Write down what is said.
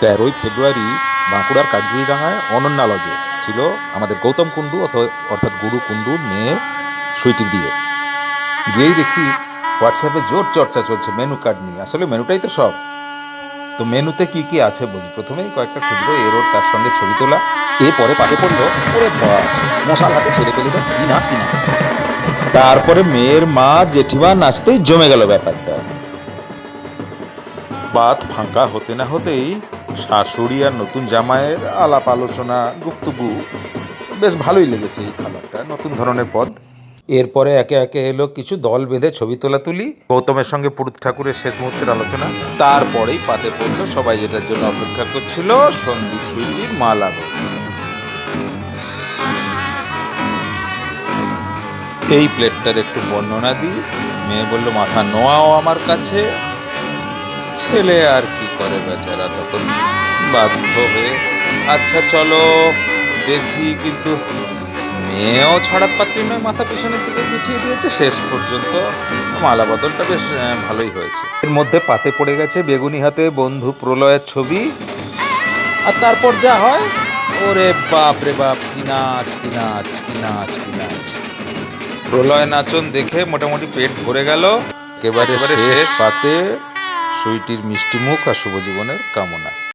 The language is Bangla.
13ই ফেব্রুয়ারি বাঁকুড়ার কাঞ্চুরিডাঙ্গায় অনন্যা লজে ছিল আমাদের গৌতম কুণ্ডু অর্থাৎ গুরু কুণ্ডুর মেয়ে সুইটির বিয়ে। গিয়েই দেখি হোয়াটসঅ্যাপে জোর চর্চা চলছে মেনু কার্ড নিয়ে। আসলে মেনুটাই তো সব। তো মেনুতে কি কি আছে বলি। প্রথমেই কয়েকটা খুচরো এরোর, তার সঙ্গে ছবি তোলা। এরপরে পাতে পড়লো ওরে বাস, মশাল হাতে ছেলে পেলেদের কি নাচ কি নাচ। তারপরে মেয়ের মা জেঠিমা নাচতেই জমে গেল ব্যাপারটা। বাত ফাঁকা হতে না হতেই শাশুড়ি আর নতুন জামাইয়ের আলাপ আলোচনা, গুপ্তগু। বেশ ভালোই লেগেছে এই খাবারটা, নতুন ধরনের পদ। এরপরে একে একে এলো কিছু দল বেঁধে ছবি তোলাতুলি, গৌতমের সঙ্গে পুরুত ঠাকুরের শেষ মুহূর্তের আলোচনা। তারপরেই পাতে পড়লো সবাই যেটার জন্য অপেক্ষা করছিল, সন্দীপ সুইটির মালা বদল। এই প্লেটটার একটু বর্ণনা দিই। মেয়ে বলল, মাথা নোয়াও আমার কাছে। ছেলে আর কি করে বেচারা, তখন বাধ্য হয়ে আচ্ছা চলো দেখি। কিন্তু মেয়েও ছাড়ার পাত্রী নয়, মাথা পিছনের দিকে পিছিয়ে দিয়েছে। শেষ পর্যন্ত মালা বদলটা বেশ ভালোই হয়েছে। এর মধ্যে পাতে পড়ে গেছে বেগুনি হাতে বন্ধু প্রলয়ের ছবি। আর তারপর যা হয়, ওরে বাপ রে বাপ, কি নাচ কি নাচ কি নাচ কি নাচ। প্রলয় নাচন দেখে মোটামুটি পেট ভরে গেল। একেবারে শেষ পাতে সুইটির মিষ্টি মুখ আর শুভ জীবনের কামনা।